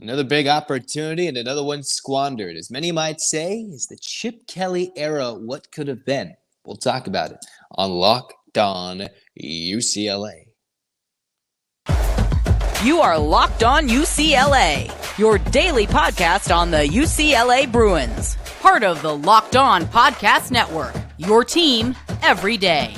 Another big opportunity and another one squandered. As many might say, is the Chip Kelly era what could have been? We'll talk about it on Locked On UCLA. You are Locked On UCLA, your daily podcast on the UCLA Bruins. Part of the Locked On Podcast Network, your team every day.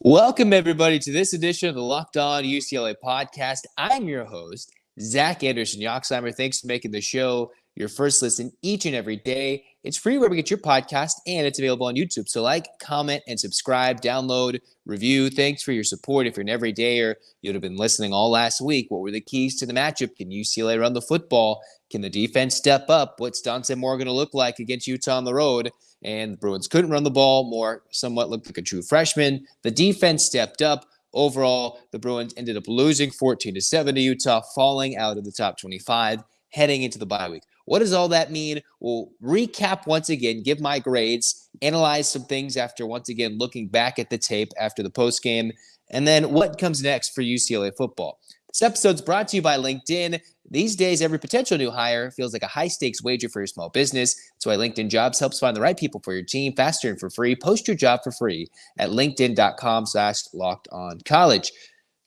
Welcome, everybody, to this edition of the Locked On UCLA podcast. I'm your host, Zach Anderson-Yoxsimer. Thanks for making the show your first listen each and every day. It's free wherever you get your podcast, and it's available on YouTube. So like, comment, and subscribe, download, review. Thanks for your support. If you're an everydayer, you'd have been listening all last week. What were the keys to the matchup? Can UCLA run the football? Can the defense step up? What's Dante going to look like against Utah on the road? And the Bruins couldn't run the ball. Moore somewhat looked like a true freshman. The defense stepped up. Overall, the Bruins ended up losing 14-7 to Utah, falling out of the top 25, heading into the bye week. What does all that mean? We'll recap once again, give my grades, analyze some things after once again looking back at the tape after the postgame, and then what comes next for UCLA football. This episode's brought to you by LinkedIn. These days, every potential new hire feels like a high-stakes wager for your small business. That's why LinkedIn Jobs helps find the right people for your team faster and for free. Post your job for free at linkedin.com/lockedoncollege.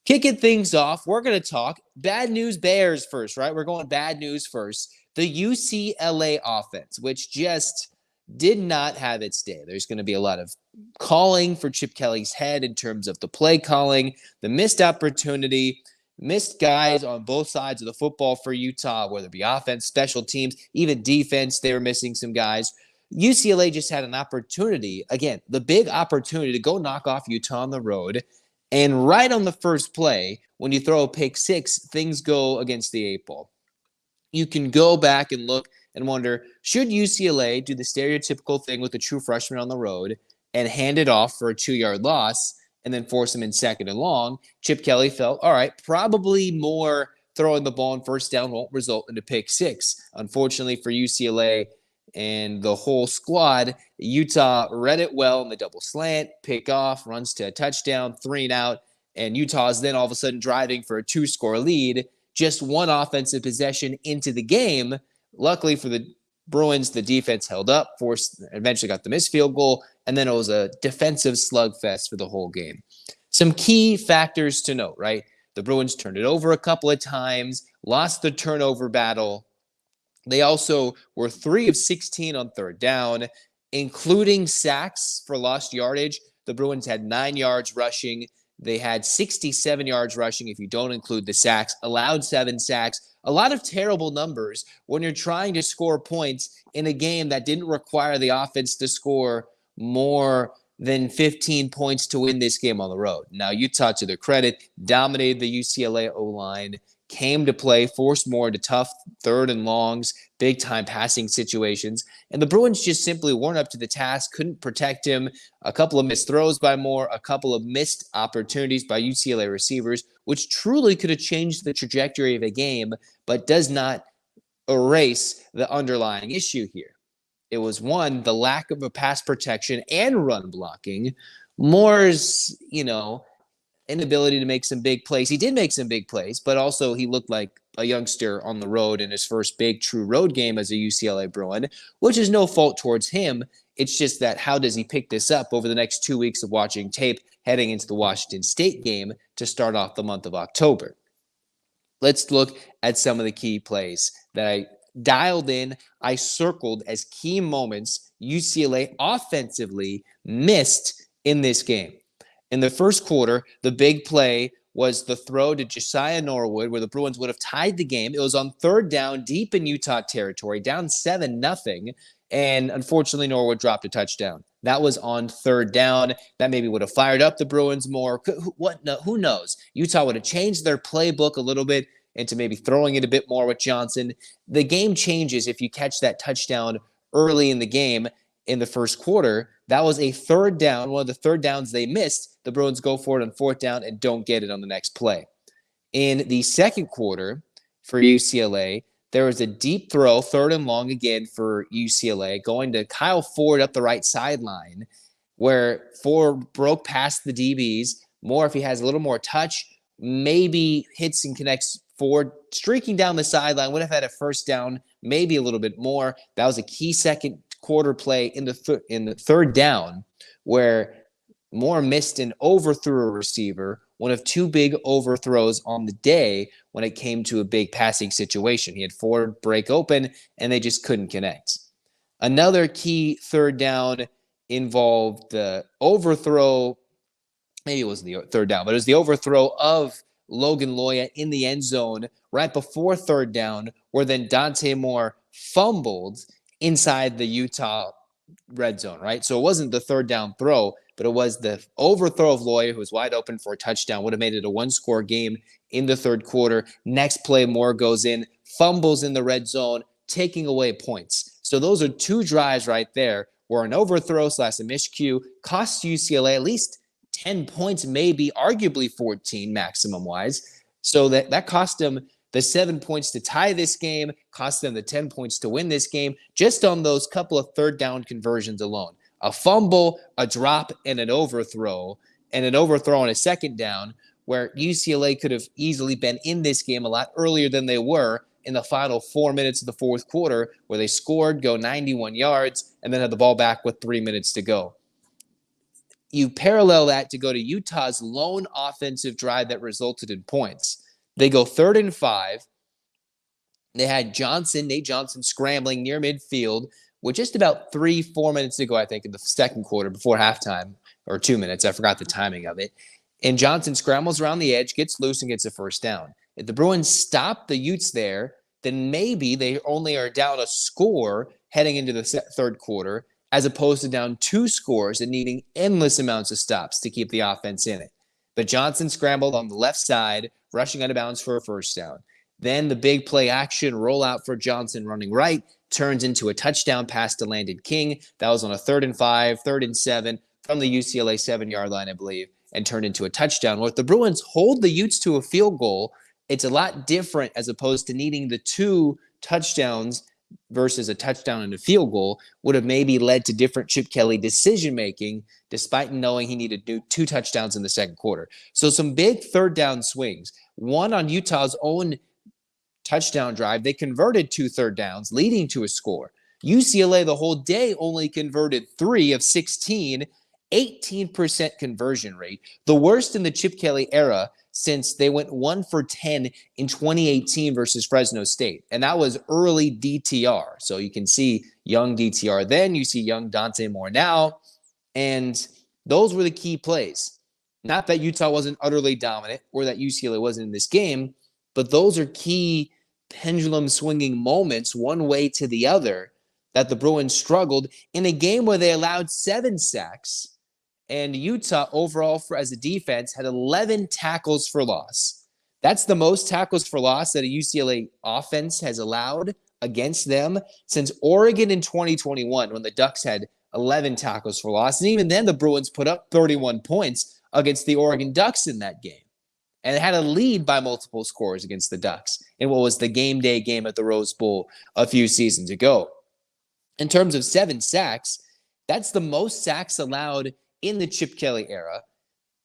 Kicking things off, we're going to talk bad news Bears first, right? We're going bad news first. The UCLA offense, which just did not have its day. There's going to be a lot of calling for Chip Kelly's head in terms of the play calling, the missed opportunity, missed guys on both sides of the football for Utah, whether it be offense, special teams, even defense. They were missing some guys. UCLA just had an opportunity, again, the big opportunity to go knock off Utah on the road. And right on the first play, when you throw a pick six, things go against the eight ball. You can go back and look and wonder, should UCLA do the stereotypical thing with a true freshman on the road and hand it off for a 2-yard loss and then force him in second and long? Chip Kelly felt, all right, probably more throwing the ball on first down won't result in a pick six. Unfortunately for UCLA and the whole squad, Utah read it well in the double slant, pick off, runs to a touchdown, 3 and out, and Utah is then all of a sudden driving for a 2-score lead. Just one offensive possession into the game. Luckily for the Bruins, the defense held up, eventually got the missed field goal, and then it was a defensive slugfest for the whole game. Some key factors to note, right? The Bruins turned it over a couple of times, lost the turnover battle. They also were 3 of 16 on third down, including sacks for lost yardage. The Bruins had 9 yards rushing. They had 67 yards rushing if you don't include the sacks, allowed 7 sacks. A lot of terrible numbers when you're trying to score points in a game that didn't require the offense to score more than 15 points to win this game on the road. Now, Utah, to their credit, dominated the UCLA O-line, came to play, forced more into tough third and longs, big-time passing situations. And the Bruins just simply weren't up to the task, couldn't protect him. A couple of missed throws by Moore, a couple of missed opportunities by UCLA receivers, which truly could have changed the trajectory of a game, but does not erase the underlying issue here. It was, one, the lack of a pass protection and run blocking. Moore's, inability to make some big plays. He did make some big plays, but also he looked like a youngster on the road in his first big true road game as a UCLA Bruin, which is no fault towards him. It's just that how does he pick this up over the next 2 weeks of watching tape heading into the Washington State game to start off the month of October? Let's look at some of the key plays that I dialed in, I circled as key moments UCLA offensively missed in this game. In the first quarter, the big play was the throw to Josiah Norwood, where the Bruins would have tied the game. It was on third down, deep in Utah territory, down 7-0, and unfortunately Norwood dropped a touchdown. That was on third down. That maybe would have fired up the Bruins more. Who knows? Utah would have changed their playbook a little bit into maybe throwing it a bit more with Johnson. The game changes if you catch that touchdown early in the game in the first quarter. That was a third down, one of the third downs they missed. The Bruins go for it on fourth down and don't get it on the next play. In the second quarter for UCLA, There was a deep throw, 3rd and long again for UCLA, going to Kyle Ford up the right sideline, where Ford broke past the DBs. Moore, if he has a little more touch, maybe hits and connects Ford, streaking down the sideline, would have had a first down, maybe a little bit more. That was a key second quarter play in the 3rd down, where Moore missed and overthrew a receiver, one of 2 big overthrows on the day when it came to a big passing situation. He had Ford break open, and they just couldn't connect. Another key 3rd down involved the overthrow. Maybe it wasn't the 3rd down, but it was the overthrow of Logan Loya in the end zone right before 3rd down, where then Dante Moore fumbled inside the Utah red zone, right? So it wasn't the 3rd down throw, but it was the overthrow of Loya, who was wide open for a touchdown, would have made it a 1-score game in the 3rd quarter. Next play, Moore goes in, fumbles in the red zone, taking away points. So those are 2 drives right there where an overthrow / a miscue costs UCLA at least 10 points, maybe arguably 14 maximum wise. So that cost them the 7 points to tie this game, cost them the 10 points to win this game, just on those couple of 3rd down conversions alone. A fumble, a drop, and an overthrow on a 2nd down, where UCLA could have easily been in this game a lot earlier than they were in the final 4 minutes of the 4th quarter, where they scored, go 91 yards, and then had the ball back with 3 minutes to go. You parallel that to go to Utah's lone offensive drive that resulted in points. They go 3rd and 5. They had Nate Johnson scrambling near midfield with just about 3-4 minutes to go, I think, in the 2nd quarter before halftime, or 2 minutes. I forgot the timing of it. And Johnson scrambles around the edge, gets loose, and gets a first down. If the Bruins stop the Utes there, then maybe they only are down a score heading into the 3rd quarter, as opposed to down 2 scores and needing endless amounts of stops to keep the offense in it. But Johnson scrambled on the left side, rushing out of bounds for a first down. Then the big play action rollout for Johnson running right turns into a touchdown pass to Landon King. That was on a 3rd and 5, 3rd and 7 from the UCLA 7-yard line, I believe, and turned into a touchdown. Well, if the Bruins hold the Utes to a field goal, it's a lot different as opposed to needing the 2 touchdowns versus a touchdown and a field goal. Would have maybe led to different Chip Kelly decision-making, despite knowing he needed to do 2 touchdowns in the 2nd quarter. So some big 3rd down swings. One on Utah's own touchdown drive. They converted 2 3rd downs, leading to a score. UCLA the whole day only converted 3 of 16, 18% conversion rate, the worst in the Chip Kelly era since they went 1 for 10 in 2018 versus Fresno State. And that was early DTR. So you can see young DTR then, you see young Dante Moore now. And those were the key plays. Not that Utah wasn't utterly dominant or that UCLA wasn't in this game, but those are key pendulum swinging moments one way to the other that the Bruins struggled in a game where they allowed 7 sacks. And Utah overall, as a defense, had 11 tackles for loss. That's the most tackles for loss that a UCLA offense has allowed against them since Oregon in 2021, when the Ducks had 11 tackles for loss. And even then, the Bruins put up 31 points against the Oregon Ducks in that game. And it had a lead by multiple scores against the Ducks in what was the game day game at the Rose Bowl a few seasons ago. In terms of 7 sacks, that's the most sacks allowed in the Chip Kelly era.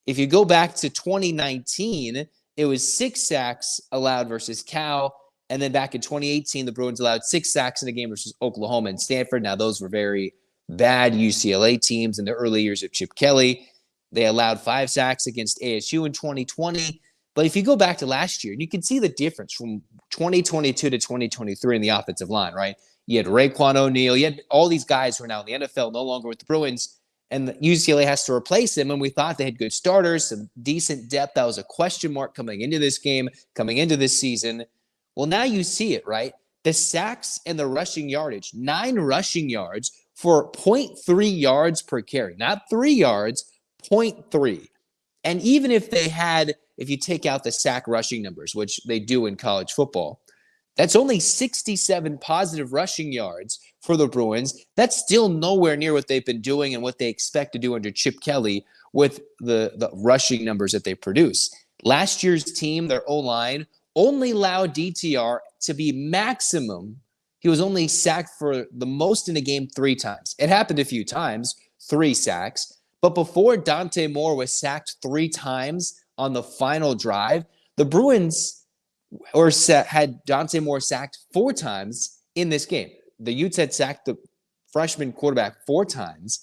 If you go back to 2019, it was 6 sacks allowed versus Cal. And then back in 2018, the Bruins allowed 6 sacks in a game versus Oklahoma and Stanford. Now, those were very bad UCLA teams in the early years of Chip Kelly. They allowed 5 sacks against ASU in 2020. But if you go back to last year, you can see the difference from 2022 to 2023 in the offensive line, right? You had Raekwon O'Neal. You had all these guys who are now in the NFL, no longer with the Bruins. And UCLA has to replace him. And we thought they had good starters, some decent depth. That was a question mark coming into this game, coming into this season. Well, now you see it, right? The sacks and the rushing yardage, 9 rushing yards for 0.3 yards per carry, not 3 yards, 0.3. And even if they had, if you take out the sack rushing numbers, which they do in college football, that's only 67 positive rushing yards for the Bruins. That's still nowhere near what they've been doing and what they expect to do under Chip Kelly with the rushing numbers that they produce. Last year's team, their O-line, only allowed DTR to be maximum, he was only sacked for the most in a game 3 times. It happened a few times, 3 sacks. But before Dante Moore was sacked 3 times on the final drive, the Bruins had Dante Moore sacked 4 times in this game. The Utes had sacked the freshman quarterback 4 times,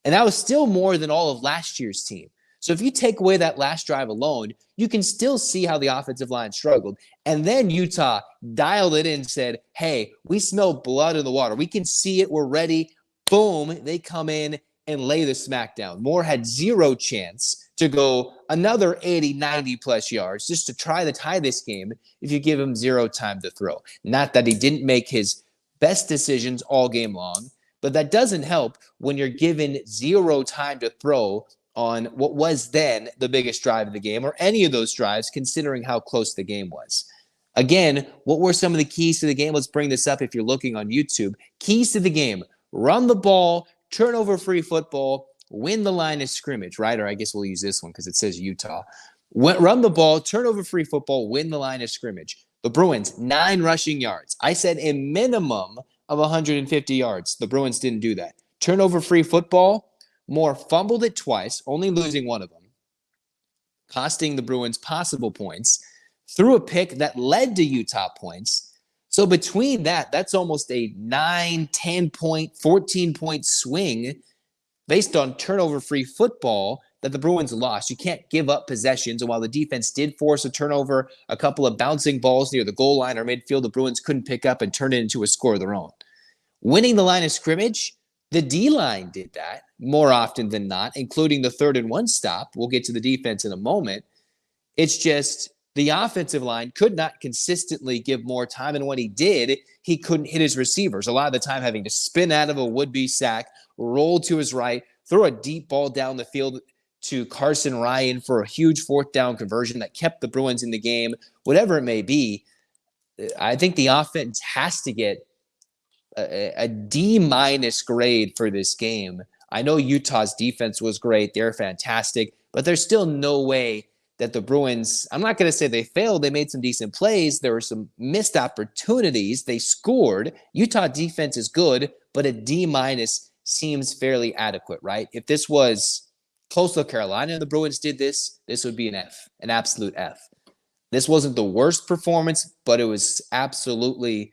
and that was still more than all of last year's team. So if you take away that last drive alone, you can still see how the offensive line struggled. And then Utah dialed it in and said, hey, we smell blood in the water. We can see it. We're ready. Boom. They come in and lay the smackdown. Moore had 0 chance to go another 80, 90 plus yards just to try to tie this game if you give him 0 time to throw. Not that he didn't make his best decisions all game long, but that doesn't help when you're given 0 time to throw on what was then the biggest drive of the game, or any of those drives, considering how close the game was. Again, what were some of the keys to the game? Let's bring this up if you're looking on YouTube. Keys to the game: run the ball, turnover-free football, win the line of scrimmage, right? Or I guess we'll use this one because it says Utah. Run the ball, turnover-free football, win the line of scrimmage. The Bruins, 9 rushing yards. I said a minimum of 150 yards. The Bruins didn't do that. Turnover-free football, Moore fumbled it twice, only losing one of them, costing the Bruins possible points, threw a pick that led to Utah points. So between that, that's almost a 9, 10-point, 14-point swing based on turnover-free football that the Bruins lost. You can't give up possessions. And while the defense did force a turnover, a couple of bouncing balls near the goal line or midfield, the Bruins couldn't pick up and turn it into a score of their own. Winning the line of scrimmage, the D-line did that more often than not, including the 3rd and 1 stop. We'll get to the defense in a moment. It's just the offensive line could not consistently give more time, and when he did, he couldn't hit his receivers. A lot of the time having to spin out of a would-be sack, roll to his right, throw a deep ball down the field to Carson Ryan for a huge 4th down conversion that kept the Bruins in the game. Whatever it may be, I think the offense has to get a D- grade for this game. I know Utah's defense was great. They're fantastic, but there's still no way that the Bruins, I'm not going to say they failed. They made some decent plays. There were some missed opportunities. They scored. Utah defense is good, but a D- seems fairly adequate, right? If this was Coastal Carolina and the Bruins did this, this would be an F, an absolute F. This wasn't the worst performance, but it was absolutely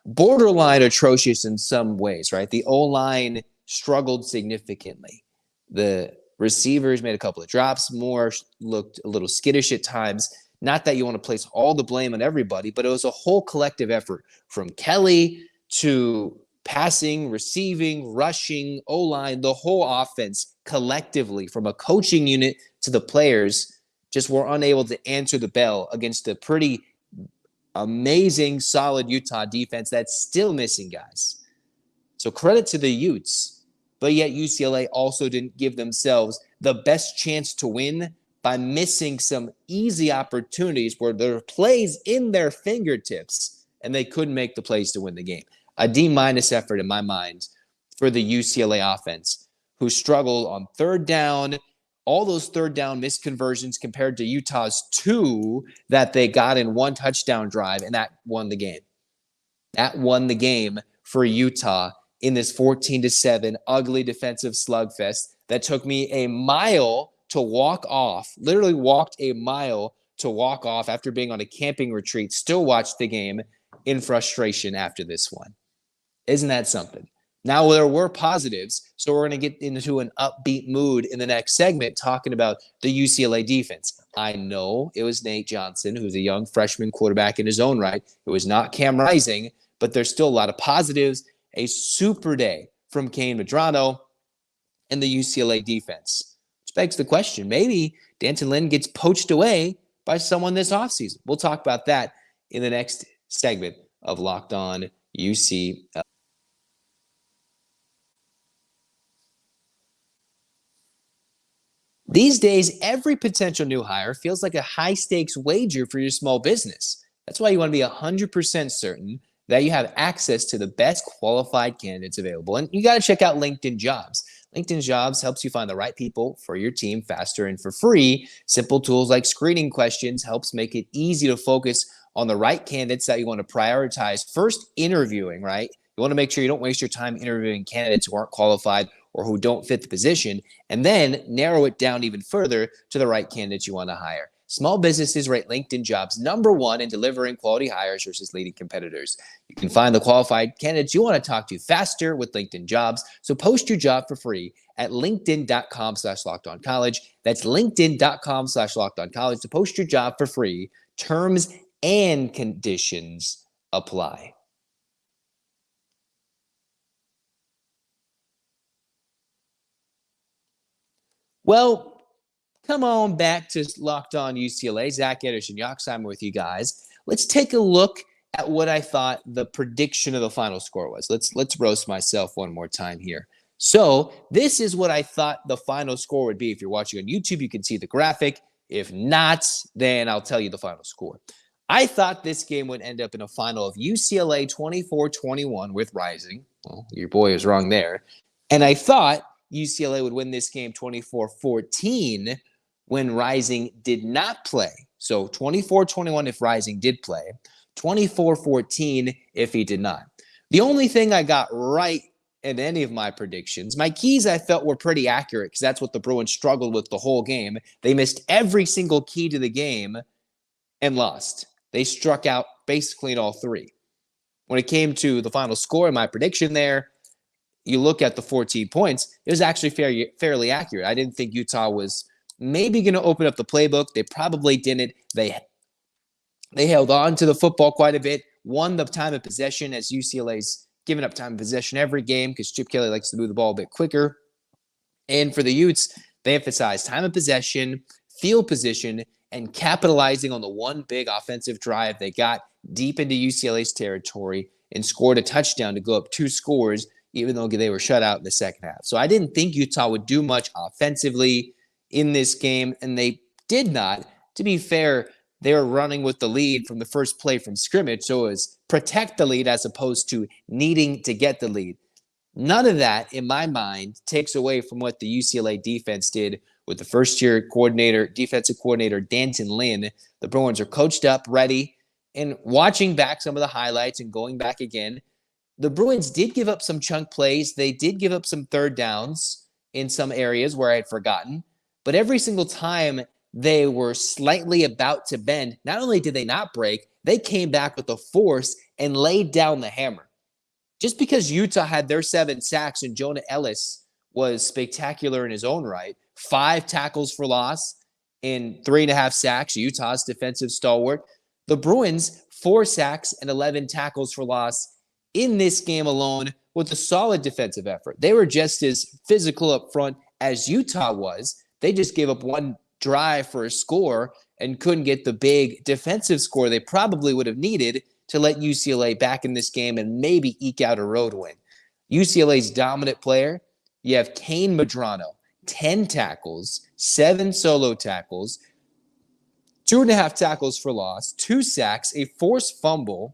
borderline atrocious in some ways, right? The O-line struggled significantly. The receivers made a couple of drops. Moore looked a little skittish at times. Not that you want to place all the blame on everybody, but it was a whole collective effort from Kelly to passing, receiving, rushing, O-line, the whole offense collectively, from a coaching unit to the players, just were unable to answer the bell against a pretty amazing, solid Utah defense that's still missing guys. So credit to the Utes, but yet UCLA also didn't give themselves the best chance to win by missing some easy opportunities where there were plays in their fingertips and they couldn't make the plays to win the game. A D- effort in my mind for the UCLA offense, who struggled on 3rd down, all those 3rd down missed conversions compared to Utah's 2 that they got in 1 touchdown drive, and that won the game. That won the game for Utah in this 14-7 ugly defensive slugfest that took me a mile to walk off, literally walked a mile to walk off after being on a camping retreat, still watched the game in frustration after this one. Isn't that something? Now, there were positives, so we're going to get into an upbeat mood in the next segment talking about the UCLA defense. I know it was Nate Johnson, who's a young freshman quarterback in his own right. It was not Cam Rising, but there's still a lot of positives. A super day from Kane Medrano and the UCLA defense. Which begs the question, maybe Danton Lynn gets poached away by someone this offseason. We'll talk about that in the next segment of Locked On UCLA. These days, every potential new hire feels like a high-stakes wager for your small business. That's why you want to be 100% certain that you have access to the best qualified candidates available. And you got to check out LinkedIn Jobs. LinkedIn Jobs helps you find the right people for your team faster and for free. Simple tools like screening questions helps make it easy to focus on the right candidates that you want to prioritize. First, interviewing, right? You want to make sure you don't waste your time interviewing candidates who aren't qualified or who don't fit the position, and then narrow it down even further to the right candidates you want to hire. Small businesses rate LinkedIn Jobs #1 in delivering quality hires versus leading competitors. You can find the qualified candidates you want to talk to faster with LinkedIn Jobs. So post your job for free at linkedin.com/lockedoncollege. That's linkedin.com/lockedoncollege to post your job for free. Terms and conditions apply. Well, come on back to Locked On UCLA. Zach Anderson-Yoxsimer with you guys. Let's take a look at what I thought the prediction of the final score was. Let's roast myself one more time here. So this is what I thought the final score would be. If you're watching on YouTube, you can see the graphic. If not, then I'll tell you the final score. I thought this game would end up in a final of UCLA 24-21 with Rising. Well, your boy was wrong there. And I thought UCLA would win this game 24-14 when Rising did not play. So 24-21 if Rising did play, 24-14 if he did not. The only thing I got right in any of my predictions, my keys I felt were pretty accurate because that's what the Bruins struggled with the whole game. They missed every single key to the game and lost. They struck out basically in all three. When it came to the final score and my prediction there, you look at the 14 points, it was actually fairly accurate. I didn't think Utah was maybe going to open up the playbook. They probably didn't. They held on to the football quite a bit, won the time of possession as UCLA's given up time of possession every game because Chip Kelly likes to move the ball a bit quicker. And for the Utes, they emphasized time of possession, field position, and capitalizing on the one big offensive drive they got deep into UCLA's territory and scored a touchdown to go up 2 scores, even though they were shut out in the second half. So I didn't think Utah would do much offensively in this game, and they did not. To be fair, they were running with the lead from the first play from scrimmage, so it was protect the lead as opposed to needing to get the lead. None of that, in my mind, takes away from what the UCLA defense did with the first-year defensive coordinator, Dante Lynn. The Bruins are coached up, ready, and watching back some of the highlights and going back again, the Bruins did give up some chunk plays. They did give up some third downs in some areas where I had forgotten. But every single time they were slightly about to bend, not only did they not break, they came back with the force and laid down the hammer. Just because Utah had their 7 sacks and Jonah Ellis was spectacular in his own right, 5 tackles for loss and 3.5 sacks, Utah's defensive stalwart. The Bruins, 4 sacks and 11 tackles for loss in this game alone with a solid defensive effort. They were just as physical up front as Utah was. They just gave up one drive for a score and couldn't get the big defensive score they probably would have needed to let UCLA back in this game and maybe eke out a road win. UCLA's dominant player, you have Kane Medrano, 10 tackles, 7 solo tackles, 2.5 tackles for loss, 2 sacks, a forced fumble,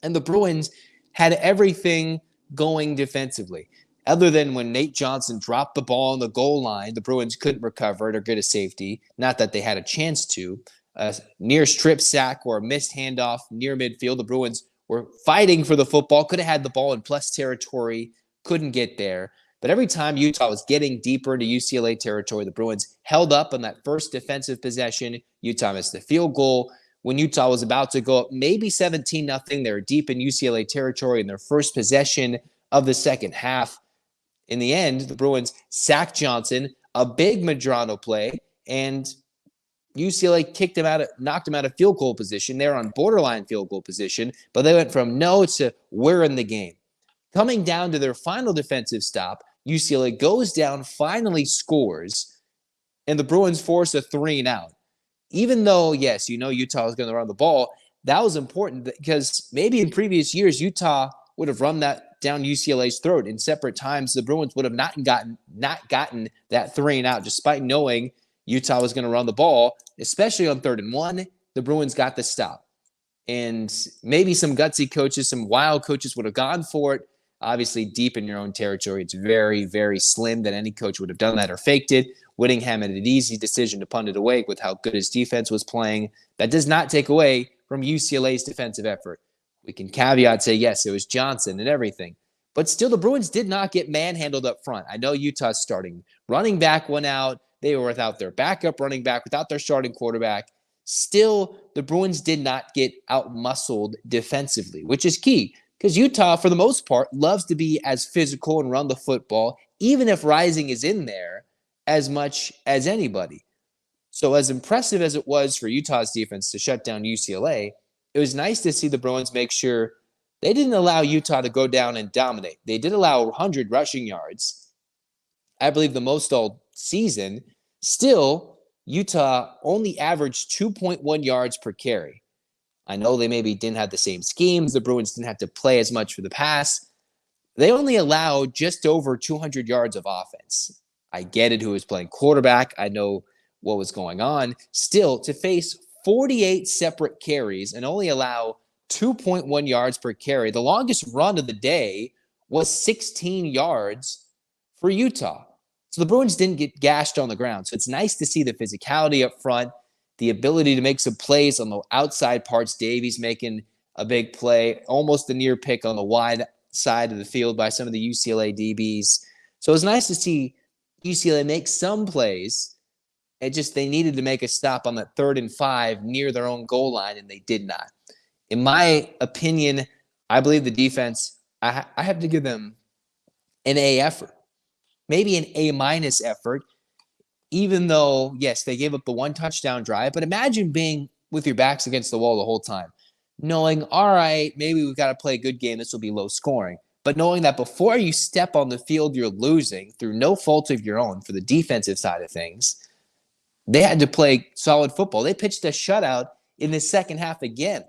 and the Bruins had everything going defensively. Other than when Nate Johnson dropped the ball on the goal line, the Bruins couldn't recover it or get a safety. Not that they had a chance to. A near strip sack or a missed handoff near midfield. The Bruins were fighting for the football, could have had the ball in plus territory, couldn't get there. But every time Utah was getting deeper into UCLA territory, the Bruins held up on that first defensive possession. Utah missed the field goal. When Utah was about to go up maybe 17-0, they were deep in UCLA territory in their first possession of the second half. In the end, the Bruins sacked Johnson, a big Medrano play, and UCLA knocked him out of field goal position. They were on borderline field goal position, but they went from no to we're in the game. Coming down to their final defensive stop, UCLA goes down, finally scores, and the Bruins force a 3-and-out. Even though, yes, Utah was going to run the ball, that was important because maybe in previous years, Utah would have run that down UCLA's throat in separate times. The Bruins would have not gotten that 3-and-out, despite knowing Utah was going to run the ball, especially on 3rd and 1. The Bruins got the stop. And maybe some gutsy coaches, some wild coaches would have gone for it. Obviously, deep in your own territory, it's very, very slim that any coach would have done that or faked it. Whittingham had an easy decision to punt it away with how good his defense was playing. That does not take away from UCLA's defensive effort. We can caveat say, yes, it was Johnson and everything. But still, the Bruins did not get manhandled up front. I know Utah's starting running back went out. They were without their backup running back, without their starting quarterback. Still, the Bruins did not get out-muscled defensively, which is key because Utah, for the most part, loves to be as physical and run the football, even if Rising is in there as much as anybody. So as impressive as it was for Utah's defense to shut down UCLA, it was nice to see the Bruins make sure they didn't allow Utah to go down and dominate. They did allow 100 rushing yards, I believe the most all season. Still, Utah only averaged 2.1 yards per carry. I know they maybe didn't have the same schemes. The Bruins didn't have to play as much for the pass. They only allowed just over 200 yards of offense. I get it who was playing quarterback. I know what was going on. Still, to face 48 separate carries and only allow 2.1 yards per carry, the longest run of the day was 16 yards for Utah. So the Bruins didn't get gashed on the ground. So it's nice to see the physicality up front, the ability to make some plays on the outside parts. Davies making a big play, almost a near pick on the wide side of the field by some of the UCLA DBs. So it was nice to see UCLA make some plays. They needed to make a stop on that 3rd and 5 near their own goal line, and they did not. In my opinion, I believe the defense, I have to give them an A effort, maybe an A- effort, even though, yes, they gave up the 1 touchdown drive. But imagine being with your backs against the wall the whole time, knowing, all right, maybe we've got to play a good game. This will be low scoring. But knowing that before you step on the field, you're losing through no fault of your own for the defensive side of things. They had to play solid football. They pitched a shutout in the second half again.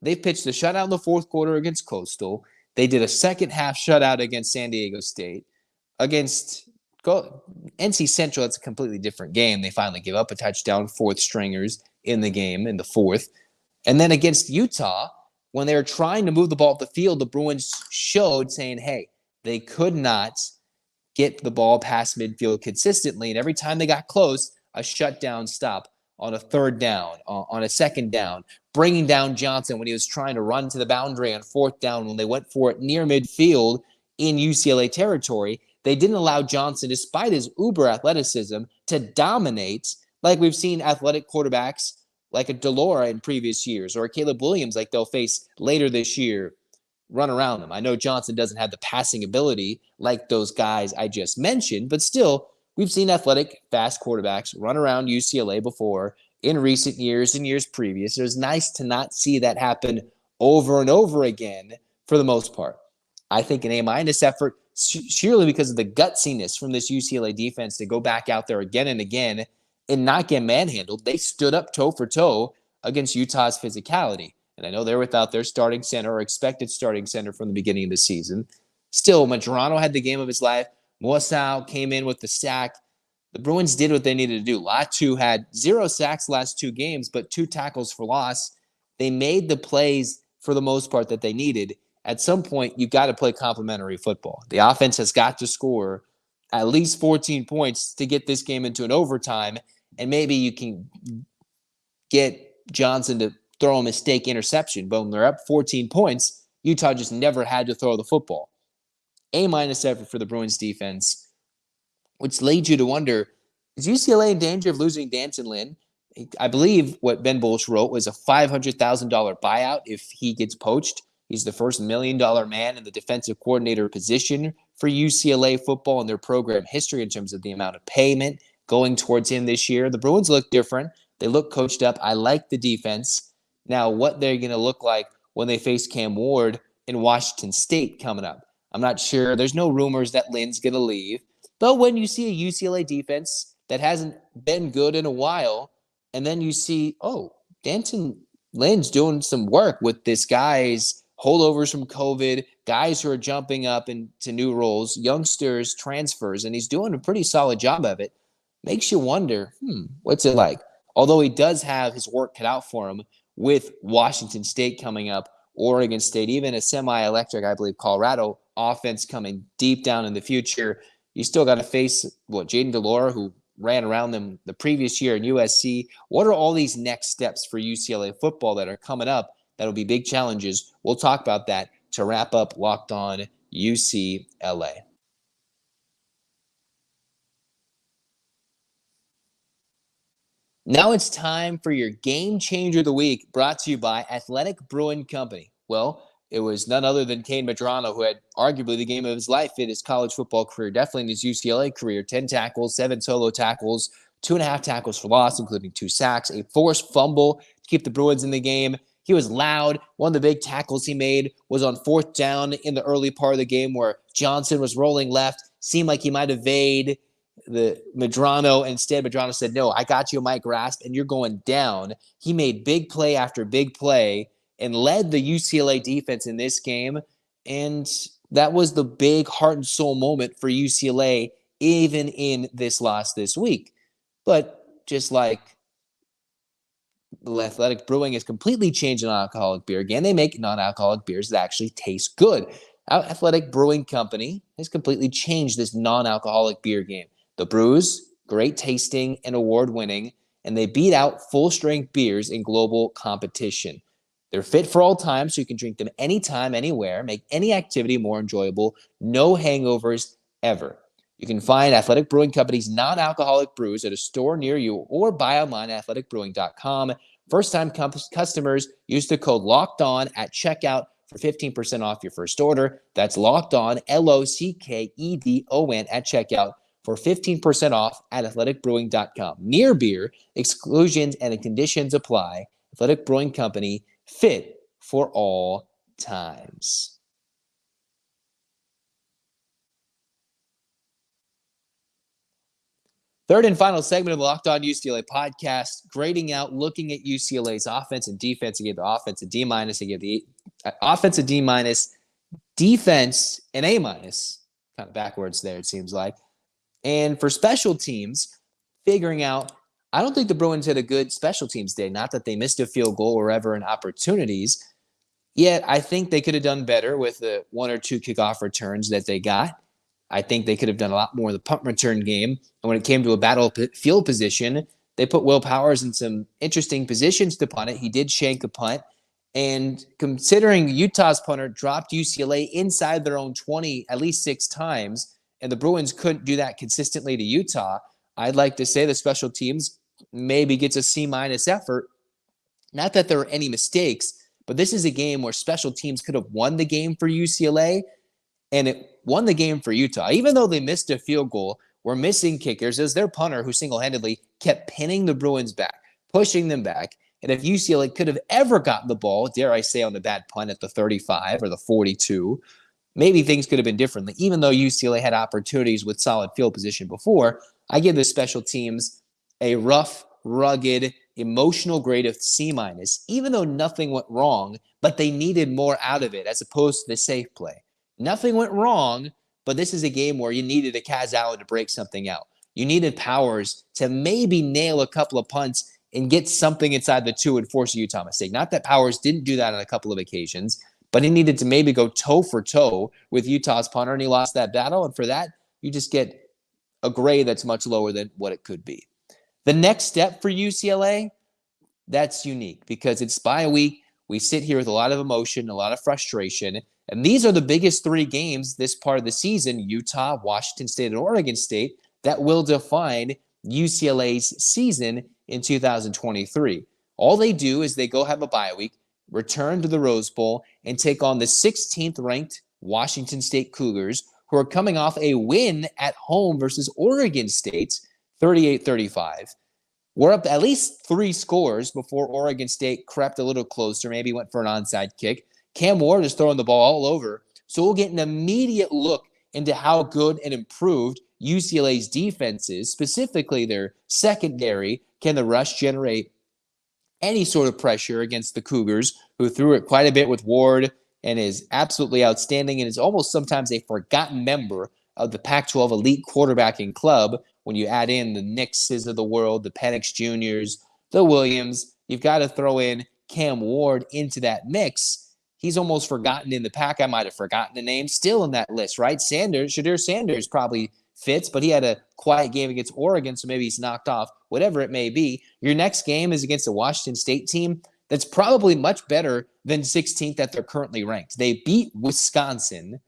They pitched a shutout in the fourth quarter against Coastal. They did a second half shutout against San Diego State. Against NC Central, it's a completely different game. They finally give up a touchdown, 4th stringers in the game in the 4th. And then against Utah, when they were trying to move the ball up the field, the Bruins showed saying, hey, they could not get the ball past midfield consistently. And every time they got close, a shutdown stop on a 3rd down, on a 2nd down, bringing down Johnson when he was trying to run to the boundary on 4th down when they went for it near midfield in UCLA territory. They didn't allow Johnson, despite his uber athleticism, to dominate like we've seen athletic quarterbacks like a Delora in previous years or a Caleb Williams like they'll face later this year run around them. I know Johnson doesn't have the passing ability like those guys I just mentioned, but still, we've seen athletic, fast quarterbacks run around UCLA before in recent years and years previous. It was nice to not see that happen over and over again for the most part. I think an A- effort, surely because of the gutsiness from this UCLA defense to go back out there again and again and not get manhandled. They stood up toe for toe against Utah's physicality. And I know they're without their starting center or expected starting center from the beginning of the season. Still, Majerano had the game of his life. Moisau came in with the sack. The Bruins did what they needed to do. Latu had 0 sacks last 2 games, but 2 tackles for loss. They made the plays for the most part that they needed. At some point, you've got to play complementary football. The offense has got to score at least 14 points to get this game into an overtime, and maybe you can get Johnson to throw a mistake interception. But when they're up 14 points, Utah just never had to throw the football. A- effort for the Bruins defense, which leads you to wonder, is UCLA in danger of losing D'Anton Lynn? I believe what Ben Bolsch wrote was a $500,000 buyout if he gets poached. He's the first $1 million man in the defensive coordinator position for UCLA football in their program history in terms of the amount of payment going towards him this year. The Bruins look different. They look coached up. I like the defense. Now, what they're going to look like when they face Cam Ward in Washington State coming up, I'm not sure. There's no rumors that Lynn's going to leave. But when you see a UCLA defense that hasn't been good in a while, and then you see, oh, D'Anton Lynn's doing some work with this guy's holdovers from COVID, guys who are jumping up into new roles, youngsters, transfers, and he's doing a pretty solid job of it. Makes you wonder, what's it like? Although he does have his work cut out for him with Washington State coming up, Oregon State, even a semi-electric, I believe, Colorado offense coming deep down in the future. You still got to face, Jaden Delora, who ran around them the previous year in USC. What are all these next steps for UCLA football that are coming up that'll be big challenges? We'll talk about that to wrap up Locked On UCLA. Now it's time for your Game Changer of the Week, brought to you by Athletic Brewing Company. Well, it was none other than Kane Medrano, who had arguably the game of his life in his college football career, definitely in his UCLA career. 10 tackles, 7 solo tackles, 2.5 tackles for loss, including 2 sacks, a forced fumble to keep the Bruins in the game. He was loud. One of the big tackles he made was on 4th down in the early part of the game where Johnson was rolling left, seemed like he might evade the Medrano. Instead, Medrano said, no, I got you in my grasp, and you're going down. He made big play after big play and led the UCLA defense in this game. And that was the big heart and soul moment for UCLA, even in this loss this week. But just like Athletic Brewing has completely changed non-alcoholic beer. Again, they make non-alcoholic beers that actually taste good. Athletic Brewing Company has completely changed this non-alcoholic beer game. The brews, great tasting and award-winning, and they beat out full-strength beers in global competition. They're fit for all time, so you can drink them anytime, anywhere, make any activity more enjoyable, no hangovers ever. You can find Athletic Brewing Company's non-alcoholic brews at a store near you or buy online at athleticbrewing.com. First-time customers use the code LOCKEDON at checkout for 15% off your first order. That's LOCKEDON, LOCKEDON at checkout for 15% off at athleticbrewing.com. Near beer, exclusions and conditions apply. Athletic Brewing Company, fit for all times. Third and final segment of the Locked On UCLA podcast, grading out, looking at UCLA's offense and defense. I gave the offense a D-. I gave the offense a D-, defense an A-. Kind of backwards there, it seems like. And for special teams, figuring out, I don't think the Bruins had a good special teams day. Not that they missed a field goal or ever in opportunities. Yet I think they could have done better with the 1 or 2 kickoff returns that they got. I think they could have done a lot more in the punt return game. And when it came to a battlefield position, they put Will Powers in some interesting positions to punt it. He did shank a punt. And considering Utah's punter dropped UCLA inside their own 20 at least 6 times, and the Bruins couldn't do that consistently to Utah, I'd like to say the special teams maybe gets a C- effort. Not that there were any mistakes, but this is a game where special teams could have won the game for UCLA, and it won the game for Utah. Even though they missed a field goal, were missing kickers as their punter, who single-handedly kept pinning the Bruins back, pushing them back. And if UCLA could have ever gotten the ball, dare I say, on the bad punt at the 35 or the 42, maybe things could have been differently. Even though UCLA had opportunities with solid field position before, I give the special teams a rough, rugged, emotional grade of C-, even though nothing went wrong, but they needed more out of it as opposed to the safe play. Nothing went wrong, but this is a game where you needed a Kaz Allen to break something out. You needed Powers to maybe nail a couple of punts and get something inside the 2 and force a Utah mistake. Not that Powers didn't do that on a couple of occasions, but he needed to maybe go toe for toe with Utah's punter, and he lost that battle. And for that, you just get a grade that's much lower than what it could be. The next step for UCLA, that's unique because it's bye week. We sit here with a lot of emotion, a lot of frustration, and these are the biggest 3 games this part of the season, Utah, Washington State, and Oregon State, that will define UCLA's season in 2023. All they do is they go have a bye week, return to the Rose Bowl, and take on the 16th ranked Washington State Cougars, who are coming off a win at home versus Oregon State, 38-35. We're up at least 3 scores before Oregon State crept a little closer, maybe went for an onside kick. Cam Ward is throwing the ball all over, so we'll get an immediate look into how good and improved UCLA's defense is, specifically their secondary. Can the rush generate any sort of pressure against the Cougars, who threw it quite a bit with Ward and is absolutely outstanding and is almost sometimes a forgotten member of the Pac-12 elite quarterbacking club when you add in the Nixes of the world, the Penix Juniors, the Williams. You've got to throw in Cam Ward into that mix. He's almost forgotten in the pack. I might have forgotten the name. Still in that list, right? Shadir Sanders probably fits, but he had a quiet game against Oregon, so maybe he's knocked off, whatever it may be. Your next game is against a Washington State team that's probably much better than 16th that they're currently ranked. They beat Wisconsin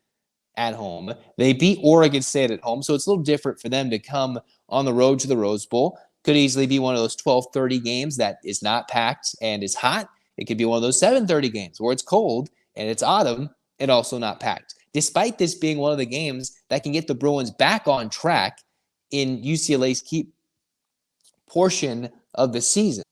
at home. They beat Oregon State at home, so it's a little different for them to come on the road to the Rose Bowl. Could easily be one of those 12:30 games that is not packed and is hot. It could be one of those 7:30 games where it's cold and it's autumn and also not packed. Despite this being one of the games that can get the Bruins back on track in UCLA's key portion of the season.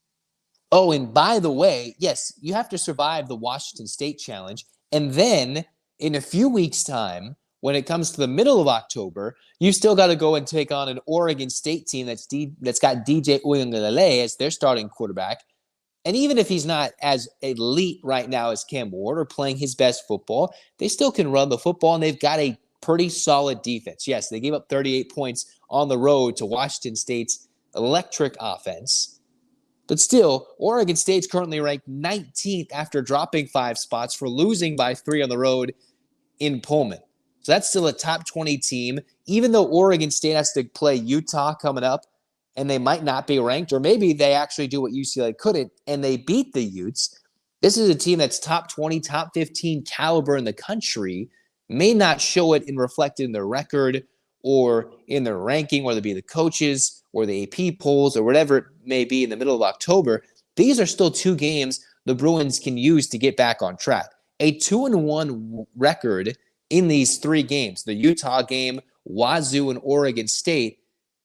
Oh, and by the way, yes, you have to survive the Washington State Challenge. And then in a few weeks' time, when it comes to the middle of October, you still got to go and take on an Oregon State team that's got DJ Uiagalelei as their starting quarterback. And even if he's not as elite right now as Cam Ward or playing his best football, they still can run the football, and they've got a pretty solid defense. Yes, they gave up 38 points on the road to Washington State's electric offense. But still, Oregon State's currently ranked 19th after dropping 5 spots for losing by 3 on the road in Pullman. So that's still a top 20 team, even though Oregon State has to play Utah coming up, and they might not be ranked, or maybe they actually do what UCLA couldn't, and they beat the Utes. This is a team that's top 20, top 15 caliber in the country, may not show it and reflect in their record or in their ranking, whether it be the coaches or the AP polls or whatever it may be in the middle of October. These are still 2 games the Bruins can use to get back on track. A 2-1 record in these 3 games, the Utah game, Wazoo, and Oregon State,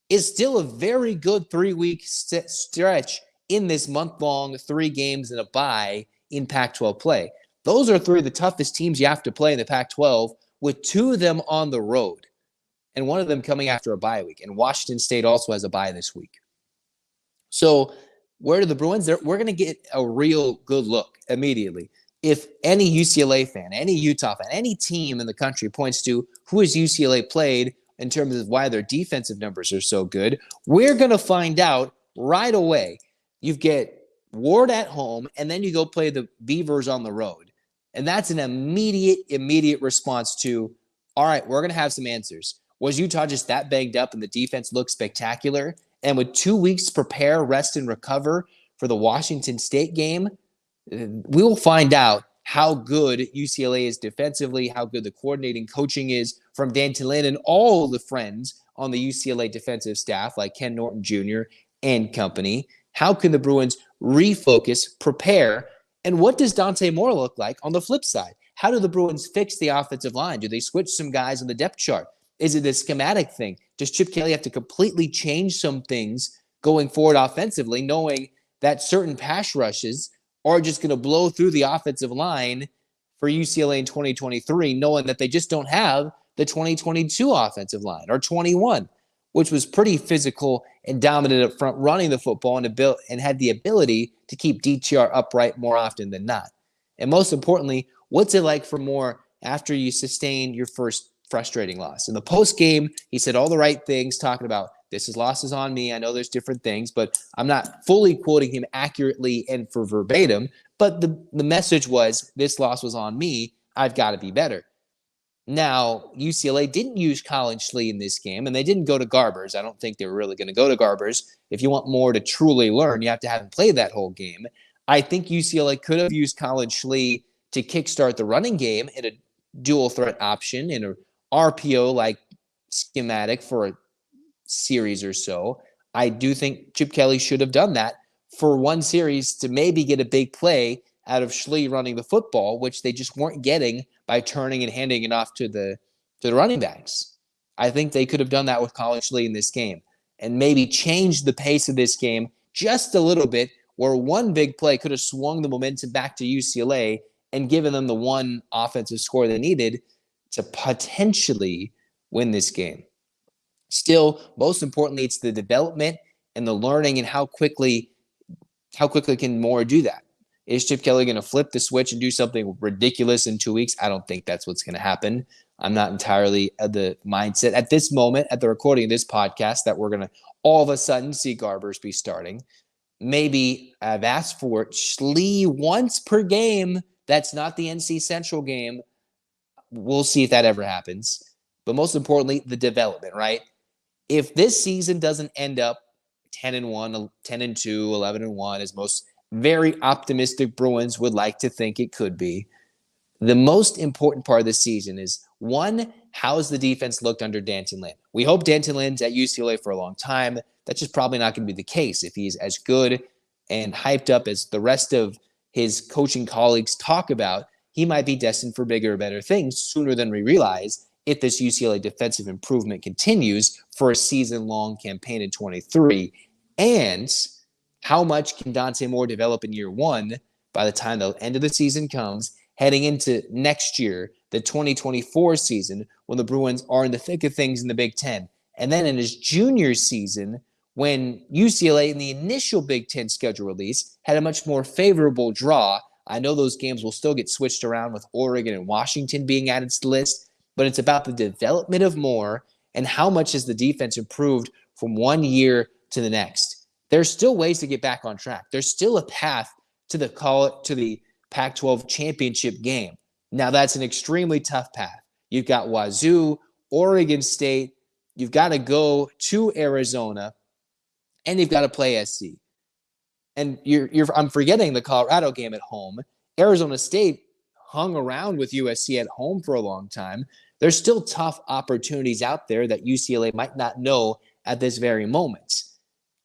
is still a very good 3-week stretch in this month-long 3 games and a bye in Pac-12 play. Those are 3 of the toughest teams you have to play in the Pac-12, with 2 of them on the road, and one of them coming after a bye week. And Washington State also has a bye this week. So where do the Bruins? We're going to get a real good look immediately. If any UCLA fan, any Utah fan, any team in the country points to who has UCLA played in terms of why their defensive numbers are so good, we're going to find out right away. You get Ward at home, and then you go play the Beavers on the road. And that's an immediate response to, all right, we're going to have some answers. Was Utah just that banged up and the defense looked spectacular? And with 2 weeks to prepare, rest, and recover for the Washington State game, we will find out how good UCLA is defensively, how good the coordinating coaching is from Dante and all the friends on the UCLA defensive staff like Ken Norton Jr. and company. How can the Bruins refocus, prepare, and what does Dante Moore look like on the flip side? How do the Bruins fix the offensive line? Do they switch some guys on the depth chart? Is it a schematic thing? Does Chip Kelly have to completely change some things going forward offensively, knowing that certain pass rushes are just going to blow through the offensive line for UCLA in 2023, knowing that they just don't have the 2022 offensive line, or 21, which was pretty physical and dominant up front, running the football and had the ability to keep DTR upright more often than not. And most importantly, what's it like for Moore after you sustain your first frustrating loss? In the post game, he said all the right things, talking about this is losses on me. I know there's different things, but I'm not fully quoting him accurately and for verbatim. But the message was, this loss was on me. I've got to be better. Now, UCLA didn't use Colin Schlee in this game, and they didn't go to Garbers. I don't think they were really going to go to Garbers. If you want more to truly learn, you have to have him play that whole game. I think UCLA could have used Colin Schlee to kickstart the running game in a dual threat option, in a RPO-like schematic for a series or so. I do think Chip Kelly should have done that for one series to maybe get a big play out of Schlee running the football, which they just weren't getting by turning and handing it off to the running backs. I think they could have done that with Colin Schlee in this game and maybe changed the pace of this game just a little bit, where one big play could have swung the momentum back to UCLA and given them the one offensive score they needed to potentially win this game. Still, most importantly, it's the development and the learning, and how quickly can Moore do that. Is Chip Kelly going to flip the switch and do something ridiculous in 2 weeks? I don't think that's what's going to happen. I'm not entirely of the mindset at this moment, at the recording of this podcast, that we're going to all of a sudden see Garbers be starting. Maybe I've asked for it. Schlee once per game. That's not the NC Central game. We'll see if that ever happens. But most importantly, the development, right? If this season doesn't end up 10-1, 10-2, 11-1, as most very optimistic Bruins would like to think it could be, the most important part of the season is, one, how's the defense looked under Dante? We hope Dante at UCLA for a long time. That's just probably not going to be the case if he's as good and hyped up as the rest of his coaching colleagues talk about. He might be destined for bigger or better things sooner than we realize if this UCLA defensive improvement continues for a season-long campaign in 23. And how much can Dante Moore develop in year one by the time the end of the season comes, heading into next year, the 2024 season, when the Bruins are in the thick of things in the Big Ten. And then in his junior season, when UCLA in the initial Big Ten schedule release had a much more favorable draw. I know those games will still get switched around with Oregon and Washington being added to the list, but it's about the development of Moore and how much has the defense improved from one year to the next. There's still ways to get back on track. There's still a path to the Pac-12 championship game. Now, that's an extremely tough path. You've got Wazoo, Oregon State. You've got to go to Arizona, and you've got to play SC. And I'm forgetting the Colorado game at home. Arizona State hung around with USC at home for a long time. There's still tough opportunities out there that UCLA might not know at this very moment.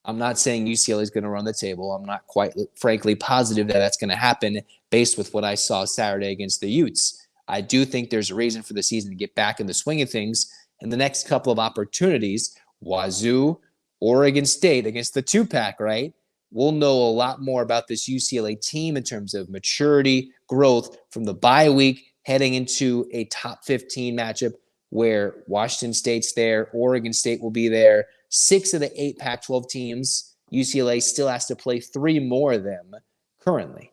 I'm not saying UCLA is going to run the table. I'm not quite, frankly, positive that that's going to happen based with what I saw Saturday against the Utes. I do think there's a reason for the season to get back in the swing of things. And the next couple of opportunities, Wazoo, Oregon State against the two-pack, right? We'll know a lot more about this UCLA team in terms of maturity, growth from the bye week heading into a top 15 matchup where Washington State's there, Oregon State will be there. 6 of the 8 Pac-12 teams, UCLA still has to play 3 more of them currently.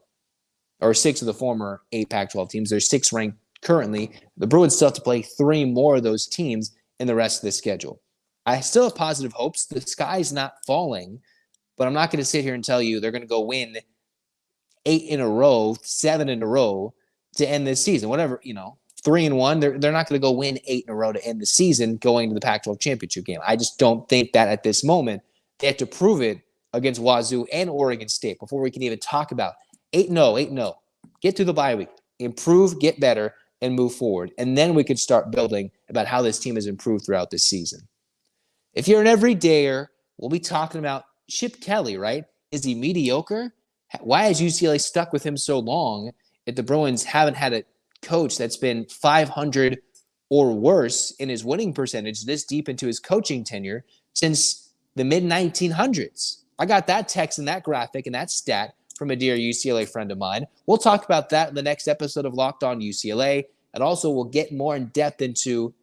Or 6 of the former 8 Pac-12 teams. There's 6 ranked currently. The Bruins still have to play 3 more of those teams in the rest of the schedule. I still have positive hopes. The sky's not falling, but I'm not going to sit here and tell you they're going to go win 8 in a row, 7 in a row to end this season. Whatever, 3-1. They're not going to go win 8 in a row to end the season going to the Pac-12 championship game. I just don't think that at this moment they have to prove it against Wazoo and Oregon State before we can even talk about 8-0, 8-0. Get through the bye week, improve, get better, and move forward. And then we could start building about how this team has improved throughout this season. If you're an everydayer, we'll be talking about Chip Kelly, right? Is he mediocre? Why has UCLA stuck with him so long if the Bruins haven't had a coach that's been 500 or worse in his winning percentage this deep into his coaching tenure since the mid-1900s? I got that text and that graphic and that stat from a dear UCLA friend of mine. We'll talk about that in the next episode of Locked On UCLA, and also we'll get more in depth into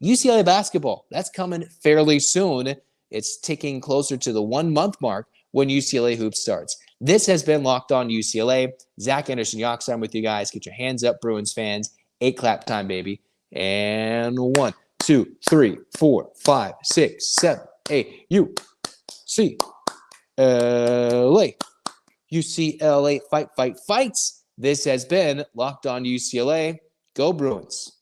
UCLA basketball. That's coming fairly soon. It's ticking closer to the 1-month mark when UCLA hoops starts. This has been Locked On UCLA. Zach Anderson-Yoxsimer with you guys. Get your hands up, Bruins fans. 8 clap time, baby. And 1, 2, 3, 4, 5, 6, 7, 8. UCLA. UCLA fight, fight, fights. This has been Locked On UCLA. Go Bruins.